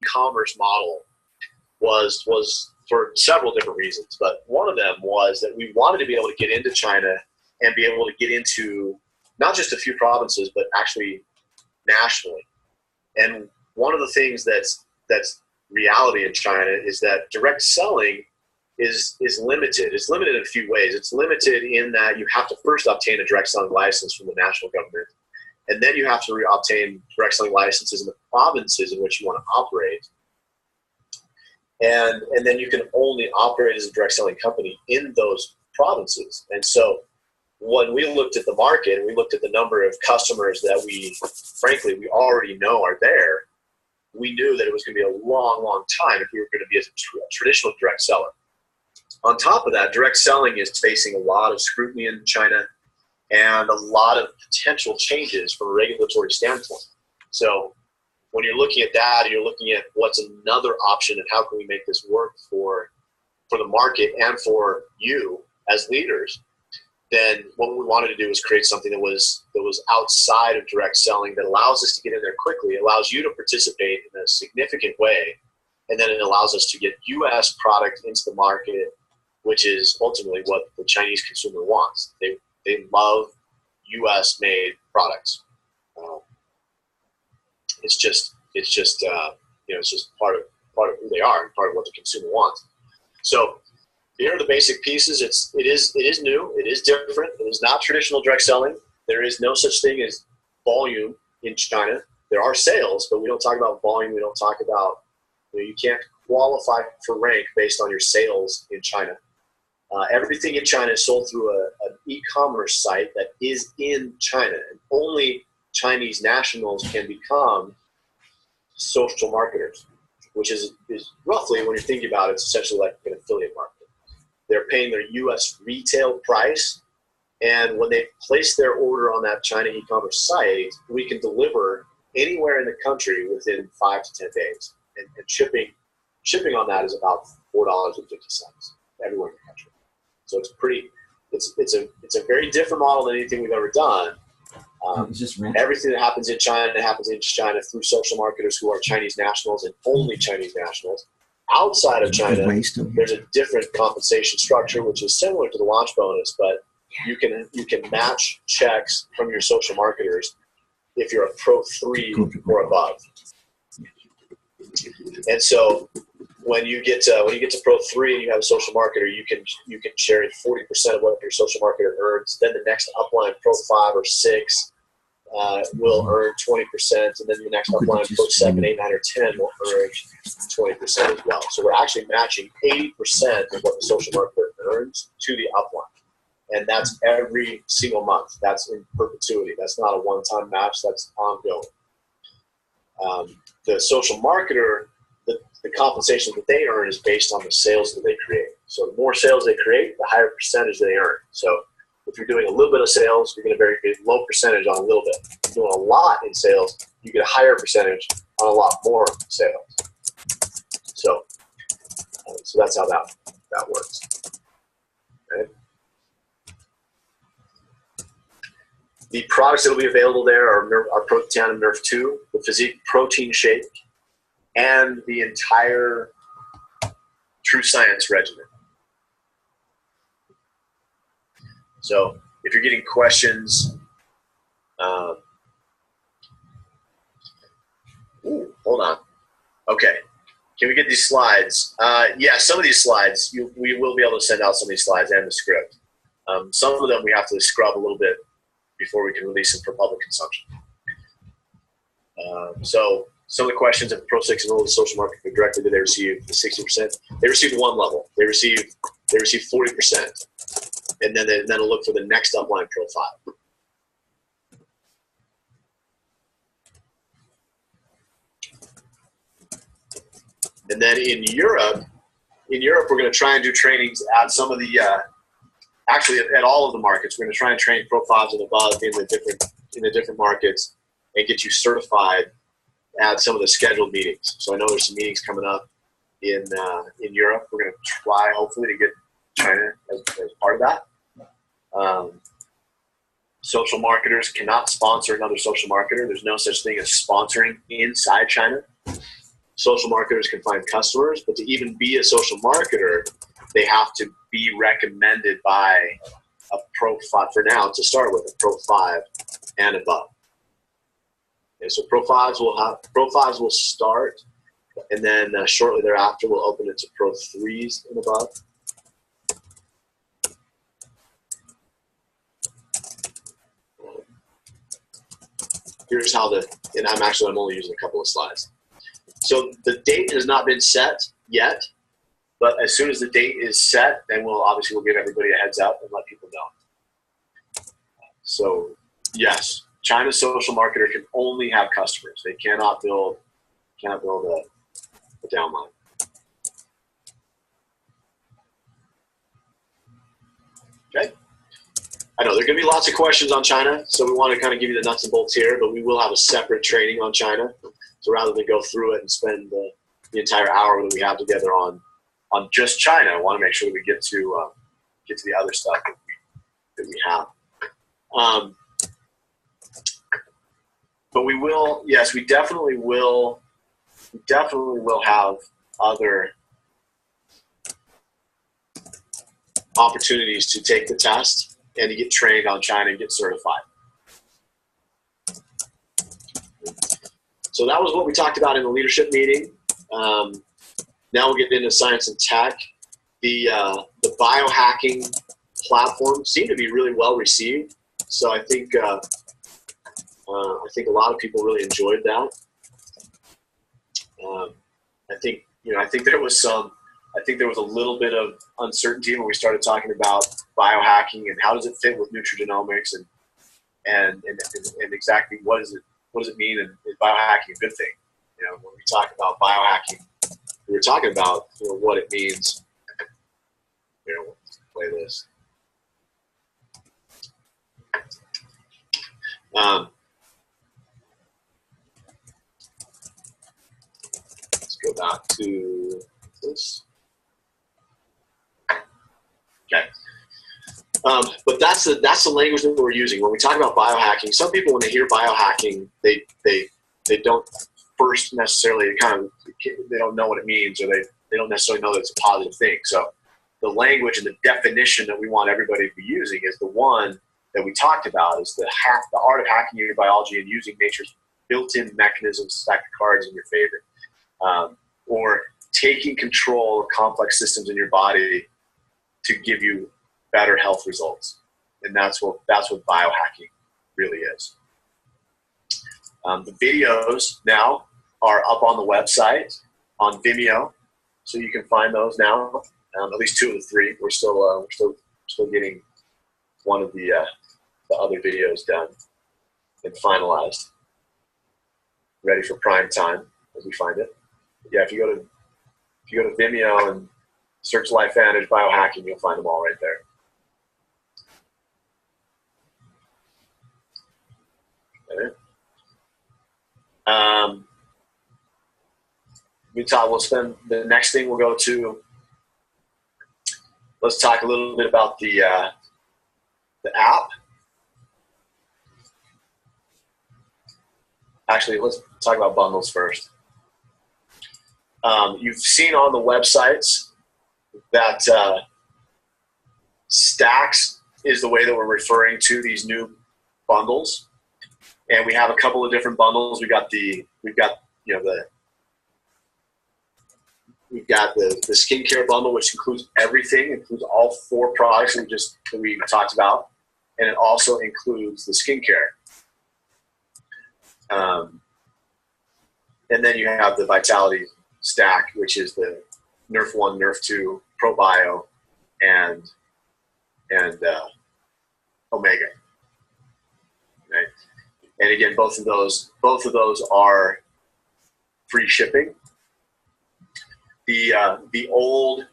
e-commerce model was for several different reasons, but one of them was that we wanted to be able to get into China and be able to get into not just a few provinces, but actually nationally. And one of the things that's reality in China is that direct selling is limited. It's limited in a few ways. It's limited in that you have to first obtain a direct selling license from the national government, and then you have to obtain direct selling licenses in the provinces in which you want to operate. And then you can only operate as a direct selling company in those provinces. And so when we looked at the market and we looked at the number of customers that we already know are there, we knew that it was going to be a long, long time if we were going to be a traditional direct seller. On top of that, direct selling is facing a lot of scrutiny in China and a lot of potential changes from a regulatory standpoint. So when you're looking at that, you're looking at what's another option and how can we make this work for the market and for you as leaders, then what we wanted to do was create something that was outside of direct selling, that allows us to get in there quickly, allows you to participate in a significant way, and then it allows us to get U.S. product into the market, which is ultimately what the Chinese consumer wants. They love U.S. made products. It's just part of who they are and part of what the consumer wants. So here are the basic pieces. It is new. It is different. It is not traditional direct selling. There is no such thing as volume in China. There are sales, but we don't talk about volume. We don't talk about, you can't qualify for rank based on your sales in China. Everything in China is sold through an e-commerce site that is in China, and only Chinese nationals can become social marketers, which is roughly, when you're thinking about it, it's essentially like an affiliate market. They're paying their U.S. retail price, and when they place their order on that China e-commerce site, we can deliver anywhere in the country within 5 to 10 days. And shipping on that is about $4.50 everywhere in the country. So it's a very different model than anything we've ever done. Everything that happens in China through social marketers who are Chinese nationals and only Chinese nationals. Outside of China, there's a different compensation structure, which is similar to the launch bonus, but you can match checks from your social marketers if you're a Pro 3 or above. And so when you get to Pro 3 and you have a social marketer, you can share 40% of what your social marketer earns. Then the next upline, Pro 5 or 6, will earn 20%, and then the next upline, Pro 7, 8, 9, or 10 will earn 20% as well. So we're actually matching 80% of what the social marketer earns to the upline. And that's every single month. That's in perpetuity. That's not a one-time match. That's ongoing. The social marketer, the compensation that they earn is based on the sales that they create. So the more sales they create, the higher percentage they earn. So if you're doing a little bit of sales, you're going to very low percentage on a little bit. If you're doing a lot in sales, you get a higher percentage on a lot more sales. So that's how that works. Okay. The products that will be available there are Pro 10 and Nerf 2, the Physique Protein Shake, and the entire True Science regimen. So if you're getting questions, hold on. Okay, can we get these slides? Yeah, some of these slides, we will be able to send out some of these slides and the script. Some of them we have to scrub a little bit before we can release them for public consumption. So some of the questions, if Pro 6 enrolled in social marketing directly, did they receive the 60%? They received one level. They received 40%. And then it'll look for the next upline profile. And then in Europe, we're going to try and do trainings at some of the, actually at all of the markets. We're going to try and train Pro 5s and above in the different markets and get you certified at some of the scheduled meetings. So I know there's some meetings coming up in Europe. We're going to try, hopefully, to get China as part of that. Social marketers cannot sponsor another social marketer. There's no such thing as sponsoring inside China. social marketers can find customers, but to even be a social marketer, they have to be recommended by a Pro 5, for now, to start with, a Pro 5 and above. Okay, so Pro 5s will start, and then shortly thereafter we'll open it to Pro 3s and above. Here's how and I'm only using a couple of slides. So the date has not been set yet, but as soon as the date is set, then we'll give everybody a heads up and let people know. So yes, China's social marketer can only have customers. They cannot build a downline. Okay. I know there are going to be lots of questions on China, so we want to kind of give you the nuts and bolts here, but we will have a separate training on China. So rather than go through it and spend the entire hour that we have together on just China, I want to make sure that we get to the other stuff that we have. But we will, yes, we definitely will have other opportunities to take the test and to get trained on China and get certified. So that was what we talked about in the leadership meeting. Now we'll get into science and tech. The biohacking platform seemed to be really well received. So I think a lot of people really enjoyed that. I think there was a little bit of uncertainty when we started talking about biohacking and how does it fit with nutrigenomics and exactly what does it mean, and is biohacking a good thing? When we talk about biohacking, we were talking about what it means. Let's play this. Let's go back to this. Okay. But that's the language that we're using when we talk about biohacking. Some people, when they hear biohacking, they don't first necessarily they don't know what it means, or they don't necessarily know that it's a positive thing. So the language and the definition that we want everybody to be using is the one that we talked about, is the art of hacking your biology and using nature's built-in mechanisms to stack the cards in your favor, or taking control of complex systems in your body to give you better health results. And that's what biohacking really is. The videos now are up on the website on Vimeo, so you can find those now. At least 2 of the 3. We're still getting one of the other videos done and finalized, ready for prime time as we find it. But yeah, if you go to Vimeo and search Lifevantage biohacking, you'll find them all right there. Okay. We'll spend the next thing. We'll go to. Let's talk a little bit about the app. Actually, let's talk about bundles first. You've seen on the websites that stacks is the way that we're referring to these new bundles, and we have a couple of different bundles. We've got the skincare bundle, which includes everything, includes all 4 products that we talked about, and it also includes the skincare. And then you have the Vitality stack, which is the Nerf 1, Nerf 2, ProBio, and Omega. Okay. And again, both of those are free shipping. The old,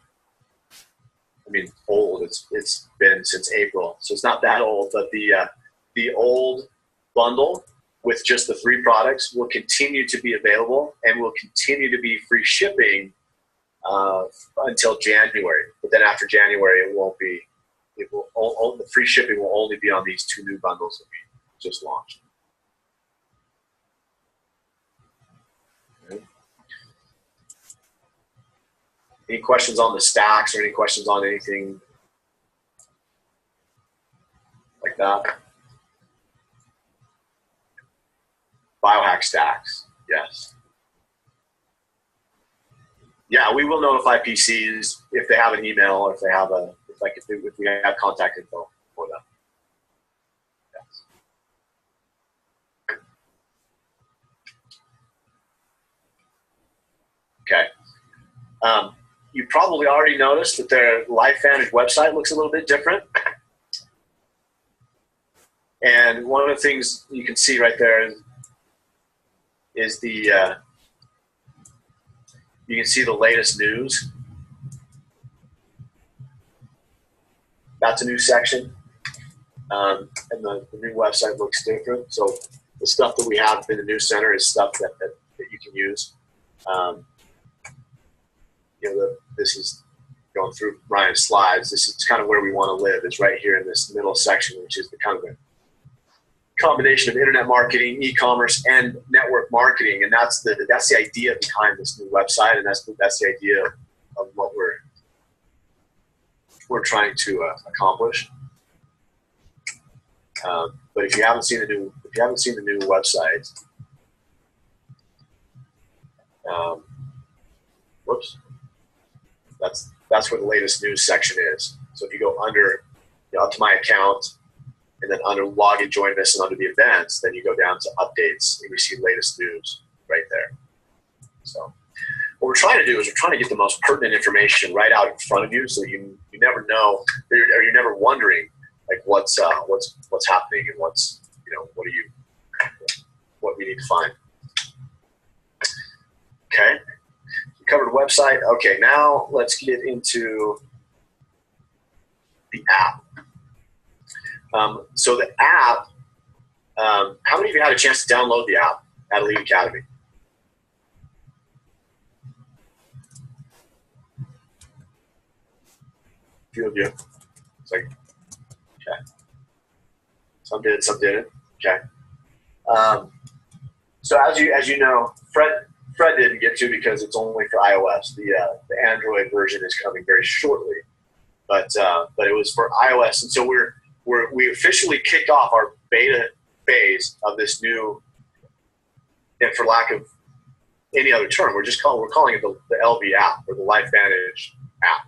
it's been since April, so it's not that old, but the old bundle with just the 3 products will continue to be available and will continue to be free shipping until January. But then after January, it won't be. The free shipping will only be on these 2 new bundles that we just launched. Okay. Any questions on the stacks or any questions on anything like that? Biohack stacks, yes. Yeah, we will notify PCs if they have an email or if they have if we have contact info for them. Yes. Okay. You probably already noticed that their Lifevantage website looks a little bit different. And one of the things you can see right there is the you can see the latest news. That's a new section. And the new website looks different. So the stuff that we have in the news center is stuff that you can use. This is going through Ryan's slides. This is kind of where we want to live, is right here in this middle section, which is the kind of a combination of internet marketing, e-commerce, and network marketing. And that's the idea behind this new website, and that's the idea of what we're trying to accomplish. But if you haven't seen the new website, whoops, that's where the latest news section is. So if you go under, up to my account, and then under log and join us, and under the events, then you go down to updates, and you see latest news right there. So what we're trying to do is we're trying to get the most pertinent information right out in front of you, so you never know, or you're never wondering like what's happening and what we need to find. Okay, we covered the website. Okay, now let's get into the app. So the app, how many of you had a chance to download the app at Elite Academy? A few of you. It's like, okay. Some did, some didn't. Okay. So as you know, Fred didn't get to because it's only for iOS. The Android version is coming very shortly, but it was for iOS, and so we officially kicked off our beta phase of this new, and for lack of any other term, we're calling it the LV app, or the Lifevantage app.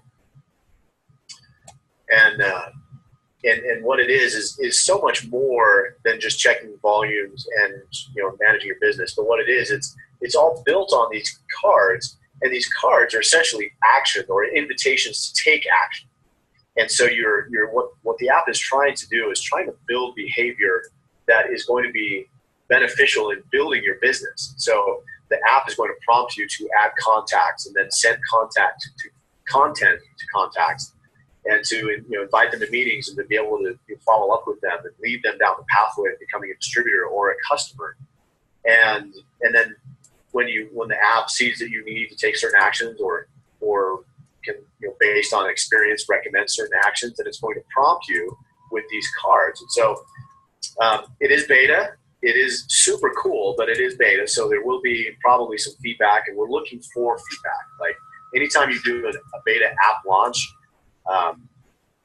And what it is so much more than just checking volumes and managing your business. But what it is, it's all built on these cards, and these cards are essentially action or invitations to take action. And so what the app is trying to do is trying to build behavior that is going to be beneficial in building your business. So the app is going to prompt you to add contacts and then send content to contacts, and to invite them to meetings and to be able to follow up with them and lead them down the pathway of becoming a distributor or a customer. And then when the app sees that you need to take certain actions or can, based on experience, recommend certain actions, and it's going to prompt you with these cards. And so it is beta. It is super cool, but it is beta. So there will be probably some feedback, and we're looking for feedback. Like anytime you do a beta app launch,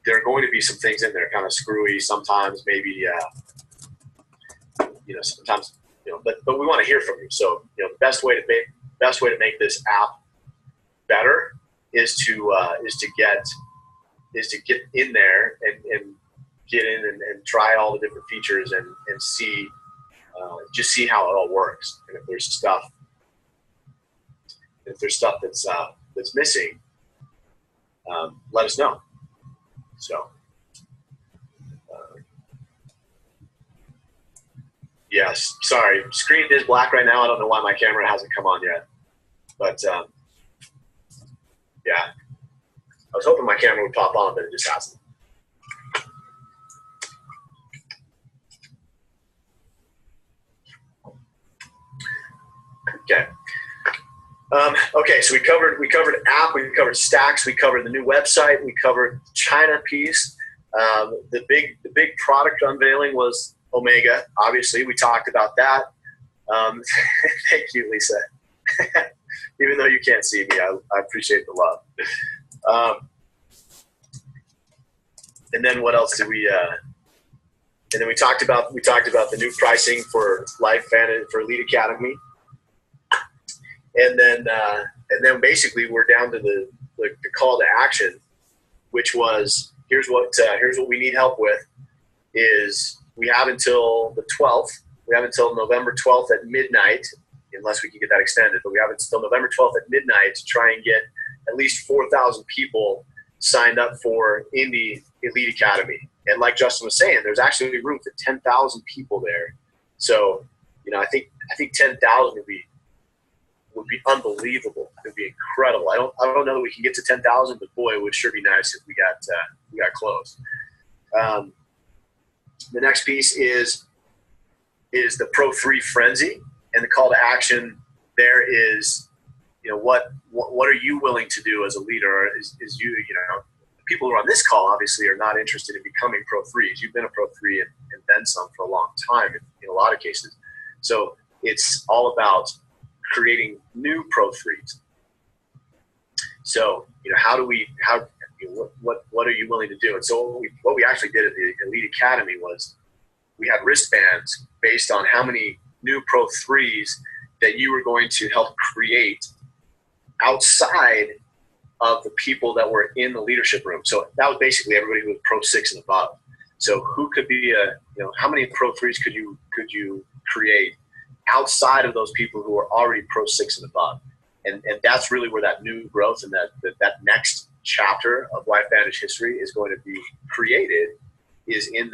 there are going to be some things in there kind of screwy sometimes, maybe, sometimes, but we want to hear from you. So, the best way to make this app better is to get in there and get in and try all the different features and see, just see how it all works. And if there's stuff that's missing, let us know. So, yes, sorry, screen is black right now. I don't know why my camera hasn't come on yet, but yeah, I was hoping my camera would pop on, but it just hasn't. Okay. Okay, so we covered app, we covered stacks, we covered the new website, we covered China piece. The big product unveiling was Omega. Obviously, we talked about that. Thank you, Lisa. Even though you can't see me, I appreciate the love. And then what else did we? And then we talked about the new pricing for Lifevantage for Elite Academy, and then basically we're down to the call to action, which was here's what we need help with. Is we have until the 12th. We have until November 12th at midnight, unless we can get that extended. But we have until November 12th at midnight to try and get at least 4,000 people signed up for Indie Elite Academy. And like Justin was saying, there's actually room for 10,000 people there. So, I think 10,000 would be unbelievable. It would be incredible. I don't know that we can get to 10,000, but boy, it would sure be nice if we got close. The next piece is the Pro 3 Frenzy, and the call to action there is, what are you willing to do as a leader? Is people who are on this call obviously are not interested in becoming Pro 3s. You've been a Pro 3 and then some for a long time in a lot of cases. So it's all about creating new Pro 3s. So, what are you willing to do? And so what we actually did at the Elite Academy was we had wristbands based on how many new Pro 3s that you were going to help create outside of the people that were in the leadership room. So that was basically everybody who was Pro 6 and above. So who could be how many Pro 3s could you create outside of those people who are already Pro 6 and above? And that's really where that new growth and that next chapter of Lifevantage history is going to be created, is in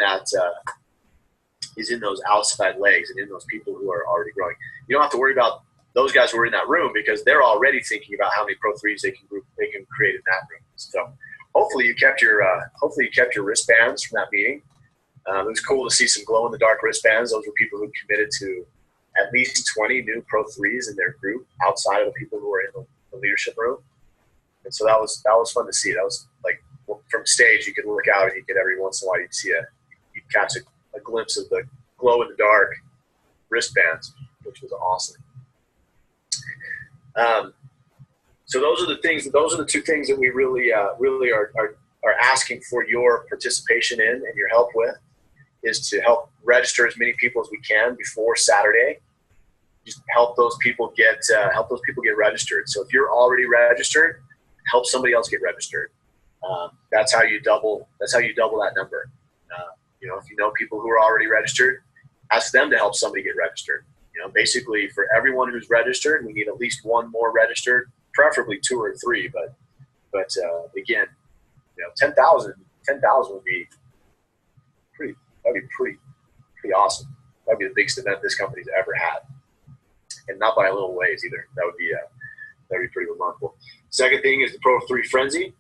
those outside legs and in those people who are already growing. You don't have to worry about those guys who are in that room because they're already thinking about how many Pro 3s they can create in that room. So hopefully you kept your wristbands from that meeting. It was cool to see some glow in the dark wristbands. Those were people who committed to at least 20 new Pro 3s in their group outside of the people who were in the leadership room. And so that was fun to see. That was like from stage, you could look out and you could every once in a while you'd catch a glimpse of the glow in the dark wristbands, which was awesome. So those are the things. Those are the two things that we really are asking for your participation in and your help with, is to help register as many people as we can before Saturday. Just help those people get registered. So if you're already registered, help somebody else get registered. That's how you double that number. If you know people who are already registered, ask them to help somebody get registered. Basically for everyone who's registered, we need at least one more registered, preferably 2 or 3. But again, 10,000 would be pretty. That'd be pretty awesome. That'd be the biggest event this company's ever had, and not by a little ways either. That'd be pretty remarkable. Second thing is the Pro 3 Frenzy.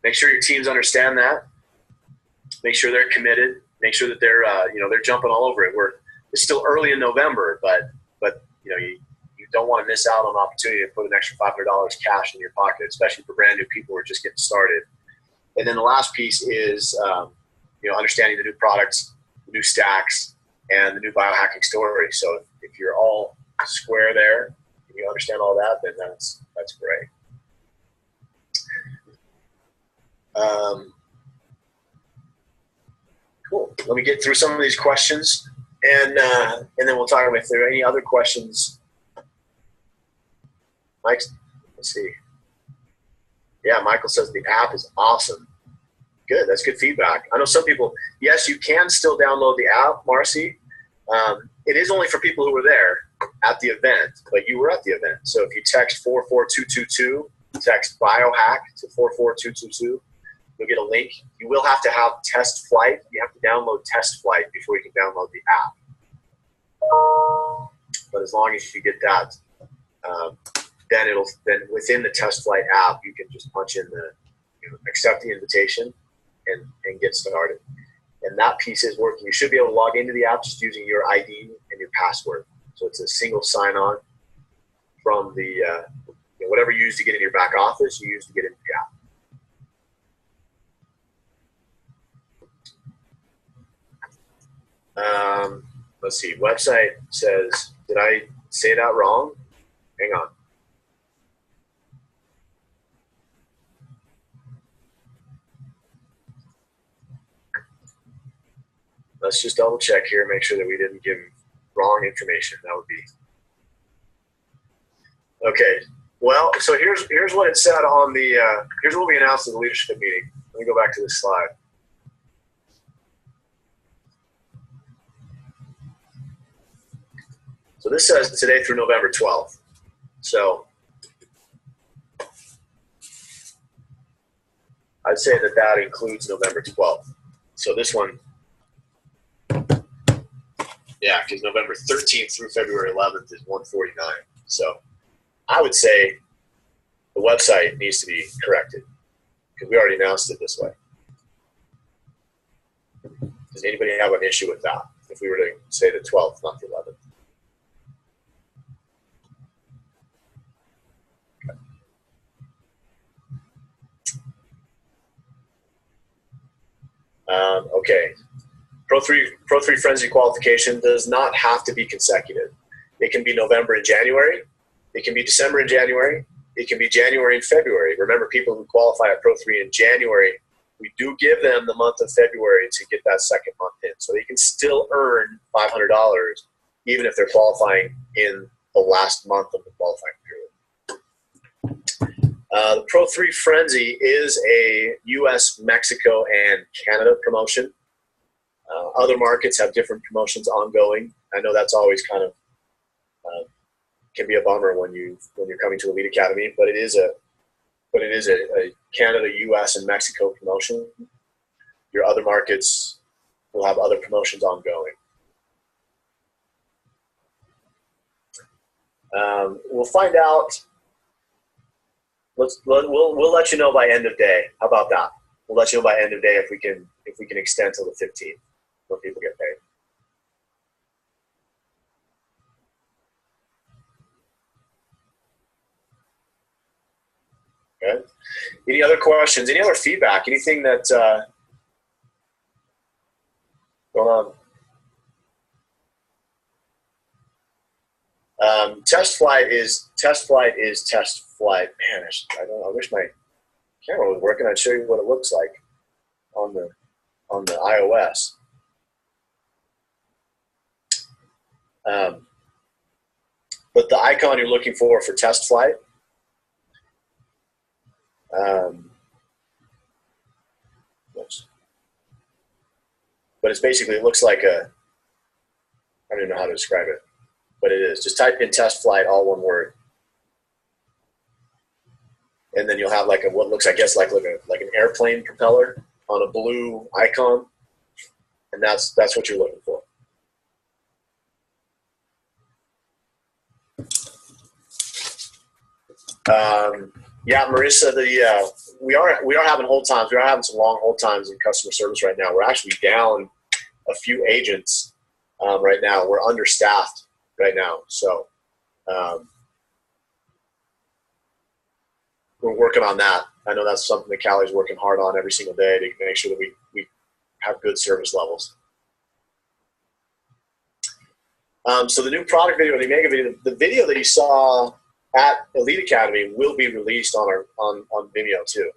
Make sure your teams understand that. Make sure they're committed. Make sure that they're jumping all over it. It's still early in November, but you don't want to miss out on the opportunity to put an extra $500 cash in your pocket, especially for brand new people who are just getting started. And then the last piece is understanding the new products, the new stacks, and the new biohacking story. So if you're all square there, and you understand all that, then that's great. Cool. Let me get through some of these questions, and then we'll talk about if there are any other questions. Mike, let's see. Yeah, Michael says the app is awesome. Good. That's good feedback. I know some people, yes, you can still download the app, Marcy. It is only for people who were there at the event, but you were at the event. So if you text 44222, text biohack to 44222, you'll get a link. You will have to have test flight. You have to download test flight before you can download the app. But as long as you get that, then within the test flight app, you can just punch in the accept the invitation and get started. And that piece is working. You should be able to log into the app just using your ID and your password. So it's a single sign-on from the whatever you use to get into your back office, you use to get into the app. Let's see. Website says, did I say that wrong? Hang on. Let's just double check here, make sure that we didn't give wrong information. That would be okay. Well, so here's what it said on the here's what we announced at the leadership meeting. Let me go back to this slide. So this says today through November 12th. So I'd say that that includes November 12th. So this one, yeah, because November 13th through February 11th is 149. So I would say the website needs to be corrected because we already announced it this way. Does anybody have an issue with that if we were to say the 12th, not the 11th? Okay. Pro 3 Frenzy qualification does not have to be consecutive. It can be November and January. It can be December and January. It can be January and February. Remember, people who qualify at Pro 3 in January, we do give them the month of February to get that second month in. So they can still earn $500 even if they're qualifying in the last month of the qualifying period. The Pro 3 Frenzy is a US, Mexico, and Canada promotion. Other markets have different promotions ongoing. I know that's always kind of can be a bummer when you're coming to Elite Academy, but it is a Canada, US, and Mexico promotion. Your other markets will have other promotions ongoing. We'll find out. We'll let you know by end of day. How about that? We'll let you know by end of day if we can extend till the 15th when people get paid. Okay. Any other questions? Any other feedback? Anything that going on? Test flight is test flight. Man, I wish my camera was working. I'd show you what it looks like on the iOS. But the icon you're looking for test flight, but it's basically, it looks like I don't even know how to describe it, but it is. Just type in test flight, all one word. And then you'll have like what looks, I guess, like an airplane propeller on a blue icon. And that's what you're looking for. Yeah, Marissa, we are having hold times. We are having some long hold times in customer service right now. We're actually down a few agents right now. We're understaffed right now, so we're working on that. I know that's something that Callie's working hard on every single day to make sure that we have good service levels. So the new product video, the mega video, the video that you saw at Elite Academy will be released on Vimeo too.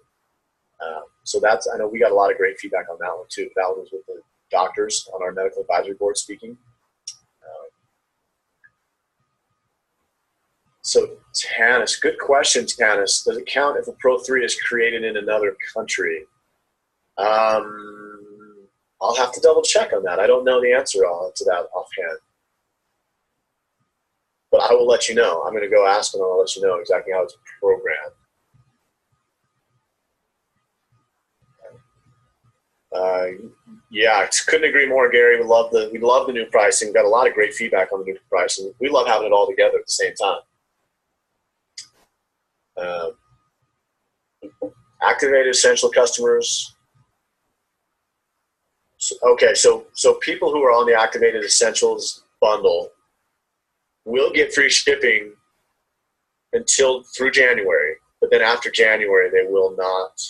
So I know we got a lot of great feedback on that one too. That one was with the doctors on our medical advisory board speaking. So Tanis, good question, Tanis. Does it count if a Pro 3 is created in another country? I'll have to double check on that. I don't know the answer to that offhand. But I will let you know. I'm going to go ask them and I'll let you know exactly how it's programmed. Yeah, couldn't agree more, Gary. We love the new pricing. We've got a lot of great feedback on the new pricing. We love having it all together at the same time. Activated essential customers. So people who are on the Activated Essentials bundle will get free shipping through January, but then after January they will not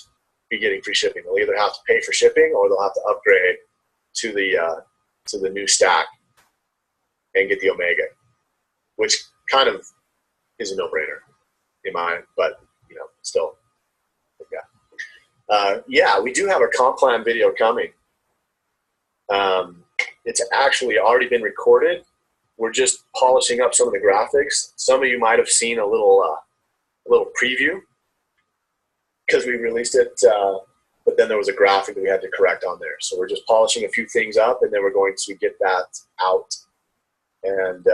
be getting free shipping. They'll either have to pay for shipping or they'll have to upgrade to the new stack and get the Omega, which kind of is a no-brainer in my, but still, yeah, we do have a comp plan video coming. It's actually already been recorded. We're just polishing up some of the graphics. Some of you might have seen a little preview because we released it, but then there was a graphic that we had to correct on there. So we're just polishing a few things up, and then we're going to get that out. And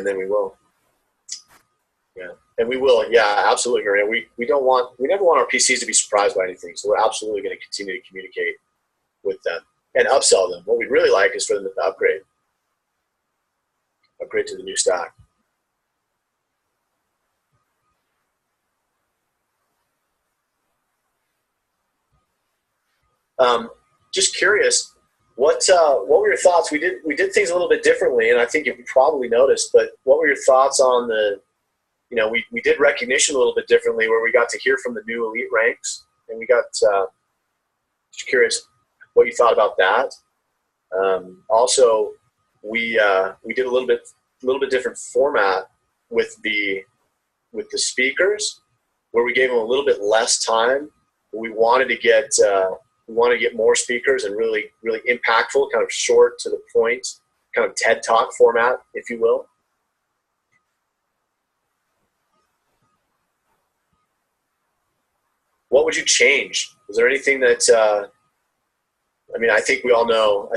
then we will. Yeah, and we will. Yeah, absolutely, Maria. We never want our PCs to be surprised by anything. So we're absolutely going to continue to communicate with them and upsell them. What we'd really like is for them to upgrade to the new stack. Just curious, what were your thoughts? We did things a little bit differently, and I think you probably noticed. But what were your thoughts on the? We did recognition a little bit differently, where we got to hear from the new elite ranks, and we got just curious what you thought about that. Also, we did a little bit different format with the speakers, where we gave them a little bit less time. We wanted to get more speakers and really impactful, kind of short to the point, kind of TED Talk format, if you will. What would you change? Was there anything that, I think we all know.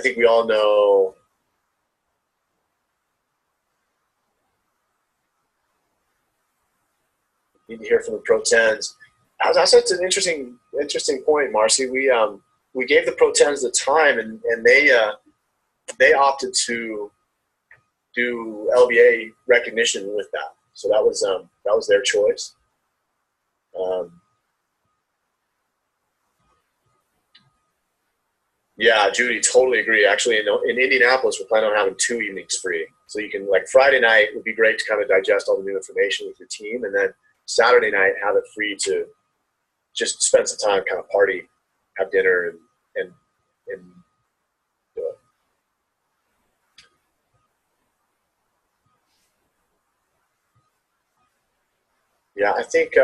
Need to hear from the Pro 10s. That's an interesting point, Marcy. We gave the Pro 10s the time, and they opted to do LBA recognition with that. So that was their choice. Yeah, Judy, totally agree. Actually, in Indianapolis, we're planning on having 2 evenings free. So you can, like, Friday night would be great to kind of digest all the new information with your team, and then Saturday night have it free to just spend some time, kind of party, have dinner, and do it. Yeah, I think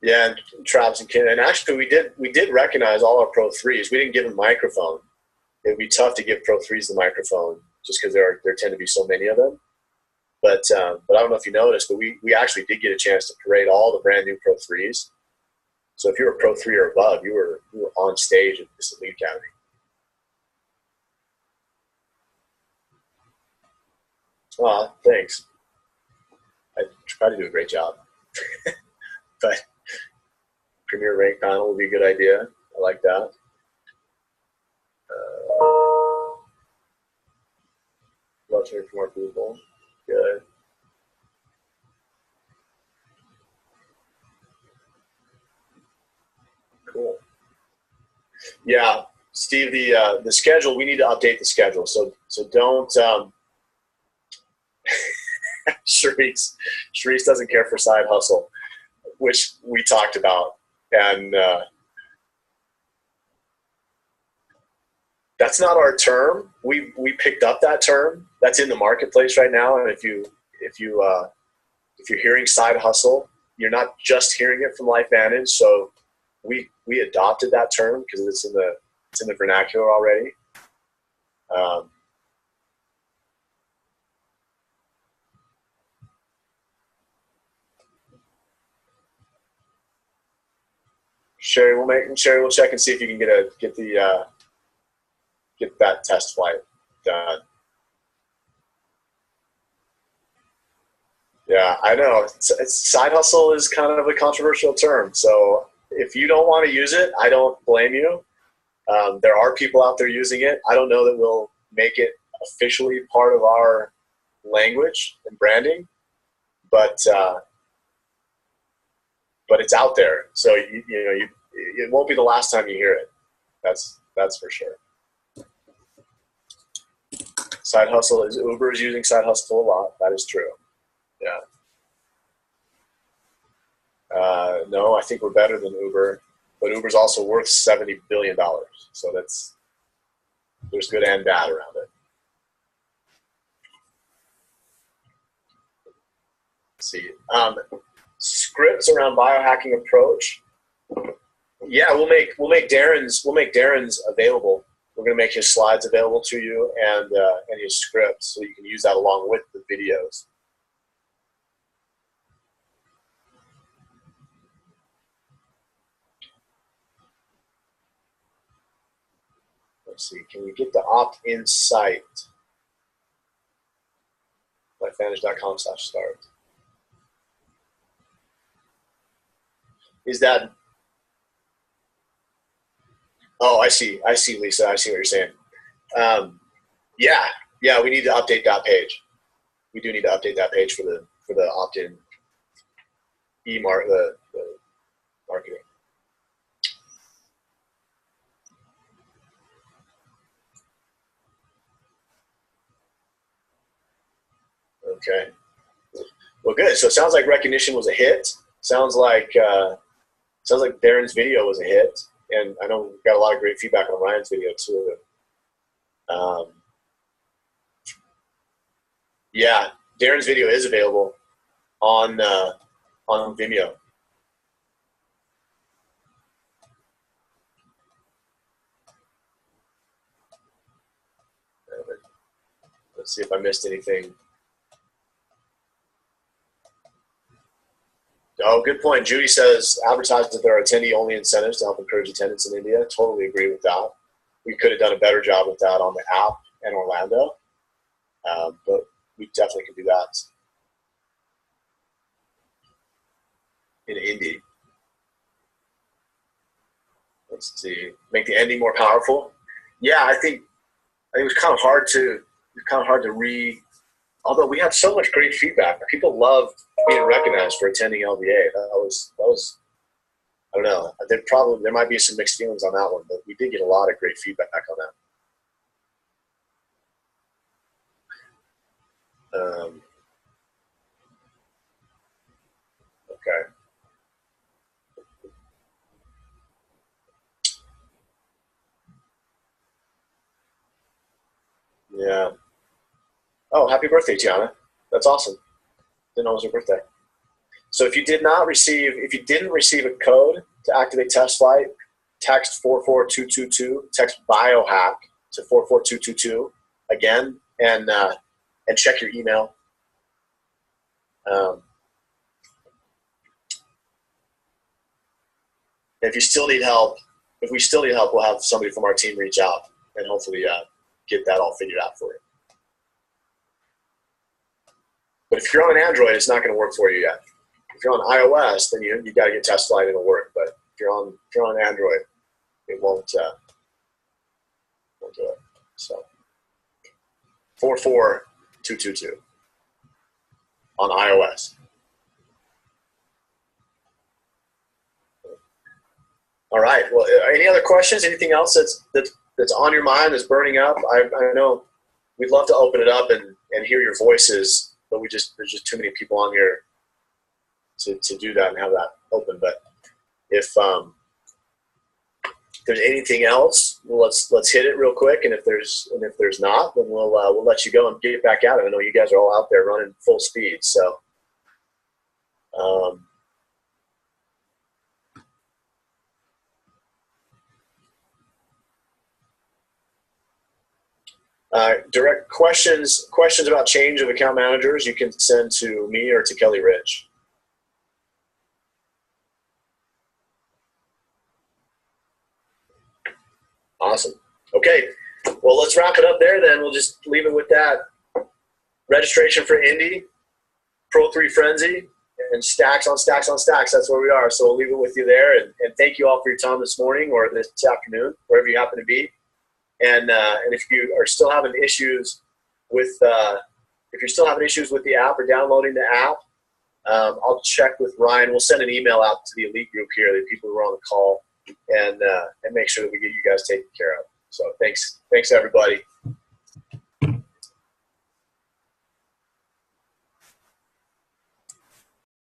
yeah, and Travis and Ken, and actually we did recognize all our Pro 3s. We didn't give them microphone. It'd be tough to give Pro 3s the microphone just because there tend to be so many of them. But I don't know if you noticed, but we actually did get a chance to parade all the brand new Pro 3s. So if you were a Pro 3 or above, you were on stage at this Elite Academy. Thanks. I try to do a great job. But Premier Rank panel would be a good idea. I like that. Love to hear from more people. Good. Cool. Yeah, Steve, the schedule, we need to update the schedule. So don't Sharice doesn't care for side hustle, which we talked about. And that's not our term. We picked up that term. That's in the marketplace right now. And if you're hearing side hustle, you're not just hearing it from Lifevantage. So we adopted that term because it's in the vernacular already. Sherry, we'll check and see if you can get that test flight done. Yeah, I know. Side hustle is kind of a controversial term. So if you don't want to use it, I don't blame you. There are people out there using it. I don't know that we'll make it officially part of our language and branding, but it's out there. So it won't be the last time you hear it. That's for sure. Side hustle Uber is using side hustle a lot. That is true. Yeah. No, I think we're better than Uber. but Uber's also worth $70 billion. So there's good and bad around it. Let's see. Scripts around biohacking approach. Yeah, we'll make Darren's available. We're going to make his slides available to you and his script, so you can use that along with the videos. Let's see. Can you get the opt-in site? Lifevantage.com/start. Is that? Oh, I see, Lisa. I see what you're saying. Yeah, we need to update that page. We do need to update that page for the opt-in the marketing. Okay. Well, good. So it sounds like recognition was a hit. Sounds like Darren's video was a hit, and I know we've got a lot of great feedback on Ryan's video too. Yeah, Darren's video is available on Vimeo. Let's see if I missed anything. Oh, good point. Judy says, advertise that there are attendee-only incentives to help encourage attendance in India. Totally agree with that. We could have done a better job with that on the app in Orlando, but we definitely could do that in Indy. Let's see. Make the ending more powerful. Yeah, I think it was kind of hard to read. Although we had so much great feedback, people loved being recognized for attending LVA. That was I don't know. There might be some mixed feelings on that one, but we did get a lot of great feedback on that. Okay. Yeah. Oh, happy birthday, Tiana. That's awesome. Didn't know it was your birthday. So if you didn't receive a code to activate test flight, text 44222, text biohack to 44222 again, and check your email. If we still need help, we'll have somebody from our team reach out and hopefully get that all figured out for you. But if you're on an Android, it's not going to work for you yet. If you're on iOS, then you got to get test flight and it'll work. But if you're on Android, it won't do it. So 44222 on iOS. All right. Well, any other questions? Anything else that's on your mind, that's burning up? I know we'd love to open it up and hear your voices, but there's just too many people on here to do that and have that open. But if there's anything else, let's hit it real quick. And if there's not, then we'll let you go and get back at it. I know you guys are all out there running full speed. So. Direct questions about change of account managers, you can send to me or to Kelly Rich. Awesome. Okay. Well, let's wrap it up there then. We'll just leave it with that. Registration for Indy, Pro 3 Frenzy, and stacks on stacks on stacks. That's where we are. So we'll leave it with you there. And thank you all for your time this morning or this afternoon, wherever you happen to be. And if you are still having issues with the app or downloading the app, I'll check with Ryan. We'll send an email out to the elite group here, the people who are on the call, and make sure that we get you guys taken care of. So thanks everybody.